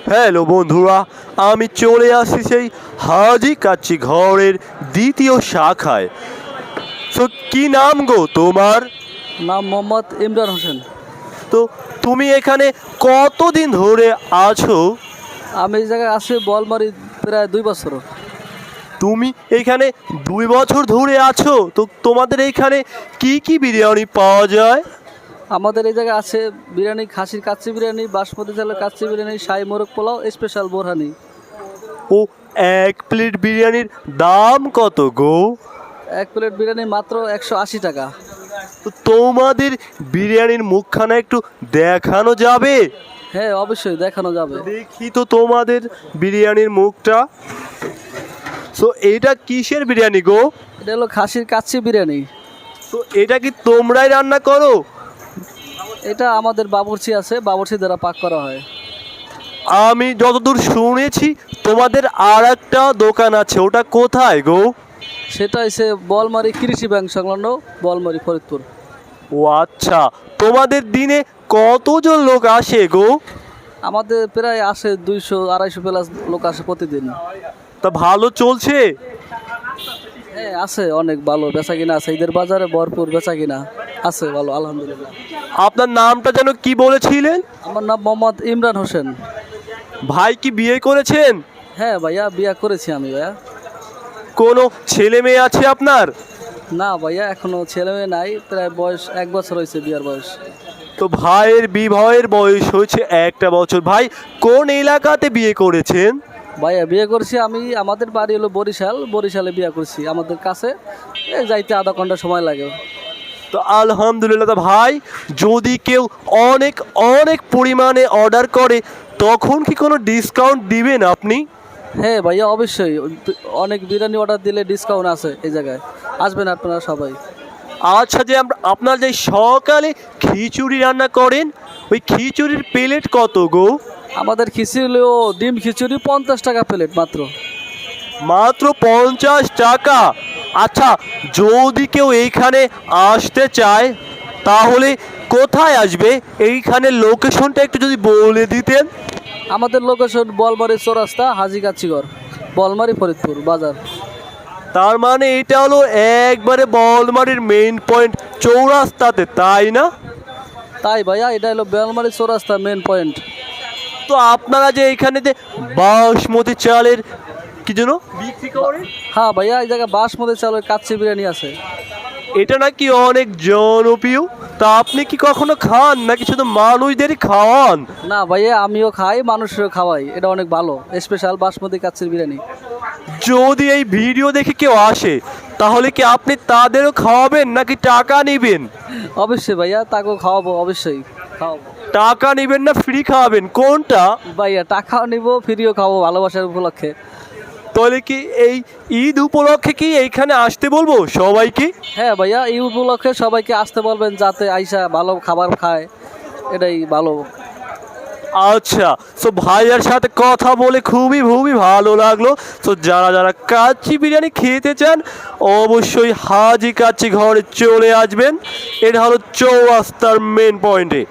Hello বন্ধুরা, আমি চলে আসছি সেই হাজি কাচ্চি ঘরের দ্বিতীয় শাখায়। তো কি নাম গো তোমার? নাম মোহাম্মদ ইমরান হোসেন। তো তুমি এখানে কতদিন ধরে আছো? আমি এই জায়গায় আছি বলমারি প্রায় 2 বছর। তুমি এখানে 2 বছর ধরে আছো? তো তোমাদের এইখানে কি কি বিরিয়ানি পাওয়া যায়? আমাদের এই জায়গায় আছে বিরিয়ানি, খাসির কাচ্চি বিরিয়ানি, বাসমতি চালের কাচ্চি বিরিয়ানি, শাহী মোরগ পোলাও, স্পেশাল বোরহানি। ও, এক প্লেট বিরিয়ানির দাম কত গো? এক প্লেট বিরিয়ানি মাত্র 180 টাকা। তো তোমাদের বিরিয়ানির মুখখানা একটু দেখানো যাবে? হ্যাঁ, অবশ্যই দেখানো যাবে। দেখি তো তোমাদের বিরিয়ানির মুখটা। তো এটা কিসের বিরিয়ানি গো? এটা হলো খাসির কাচ্চি বিরিয়ানি। তো এটা কি তোমরাই রান্না করো? এটা আমাদের বাবুর্চি আছে, বাবুর্চি দ্বারা পাক করা হয়। আমি যতদূর শুনেছি তোমাদের আর একটা দোকান আছে, ওটা কোথায় গো? সেটা হচ্ছে বলমারি কৃষি ব্যাংক সংলগ্ন, বলমারি ফরিদপুর। ও আচ্ছা, তোমাদের দিনে কতজন লোক আসে গো? আমাদের প্রায় আসে 200-250 প্লাস লোক আসে প্রতিদিন। তা ভালো চলছে? হ্যাঁ, আছে, অনেক ভালো বেচা কিনা আছে। ঈদের বাজারে ভরপুর বেচা কিনা আছে, ভালো আলহামদুলিল্লাহ। আপনার নামটা যেন কি বলেছিলেন? আমার নাম মোহাম্মদ ইমরান হোসেন। ভাই কি বিয়ে করেছেন? হ্যাঁ ভাইয়া, বিয়ে করেছি আমি ভাইয়া। কোনো ছেলে মেয়ে আছে আপনার? না ভাইয়া, এখনো ছেলে মেয়ে নাই, প্রায় বয়স 1 বছর হয়েছে বিয়ার বয়স। তো ভাইয়ের বিবাহের বয়স হয়েছে 1টা বছর। ভাই কোন এলাকাতে বিয়ে করেছেন? ভাইয়া বিয়ে করছি আমি, আমাদের বাড়ি হলো বরিশালে বিয়ে করছি। আমাদের কাছে যাইতে আধা ঘন্টা সময় লাগে। তো আলহামদুলিল্লাহ। তো ভাই, যদি কেউ অনেক অনেক পরিমাণে অর্ডার করে তখন কি কোনো ডিসকাউন্ট দিবেন আপনি? হ্যাঁ ভাইয়া, অবশ্যই। অনেক বিরিয়ানি অর্ডার দিলে ডিসকাউন্ট আছে এই জায়গায়, আসবেন আপনারা সবাই। আচ্ছা, যে আপনার যে সকালে খিচুড়ি রান্না করেন, ওই খিচুড়ির প্লেট কত গো? আমাদের খিচুড়ি হলো ডিম খিচুড়ি 50 টাকা প্লেট মাত্র। মাত্র 50 টাকা? আচ্ছা, যদি কেউ এইখানে আসতে চায় তাহলে কোথায় আসবে? এইখানের লোকেশনটা একটু যদি বলে দিতেন। আমাদের লোকেশন বলমারি চৌরাস্তা, হাজি কাচ্চিঘর, বলমারি ফরিদপুর বাজার। তার মানে এটা হলো একবারে বলমারির মেইন পয়েন্ট চৌরাস্তাতে, তাই না? তাই ভাইয়া, এটা হলো বলমারি চৌরাস্তা মেন পয়েন্ট। তো আপনারা যে এখানে যে বাসমতি চালের কি যেন বিক্রি করেন? হ্যাঁ ভাইয়া, এই জায়গায় বাসমতি চালের কাচ্চি বিরিয়ানি আছে। এটা নাকি অনেক জনপ্রিয়। তা আপনি কি কখনো খান নাকি শুধু মানুষদেরই খাওয়ান? না ভাইয়া, আমিও খাই, মানুষেরও খাওয়াই। এটা অনেক ভালো, স্পেশাল বাসমতি কাচ্চির বিরিয়ানি। যদি এই ভিডিও দেখে কেউ আসে তাহলে কি আপনি তাদেরও খাওয়াবেন নাকি টাকা নেবেন? অবশ্যই ভাইয়া, তাকেও খাওয়াবো, অবশ্যই খাওয়াবো। টাকা নেবেন না ফ্রি খাওয়াবেন, কোনটা? ভাইয়া, টাকাও নিব, ফ্রিও খাবো, ভালোবাসার উপলক্ষে। তাহলে কি এই ঈদ উপলক্ষে কি এইখানে আসতে বলবো সবাইকে? হ্যাঁ ভাইয়া, এই উপলক্ষে সবাইকে আসতে বলবেন, যাতে আইসা ভালো খাবার খায়, এটাই ভালো। আচ্ছা, তো ভাইয়ার সাথে কথা বলে খুবই খুবই ভালো লাগলো। তো যারা যারা কাচ্চি বিরিয়ানি খেতে চান অবশ্যই হাজি কাচ্চি ঘরে চলে আসবেন। এটা হলো চৌরাস্তার মেন পয়েন্টে।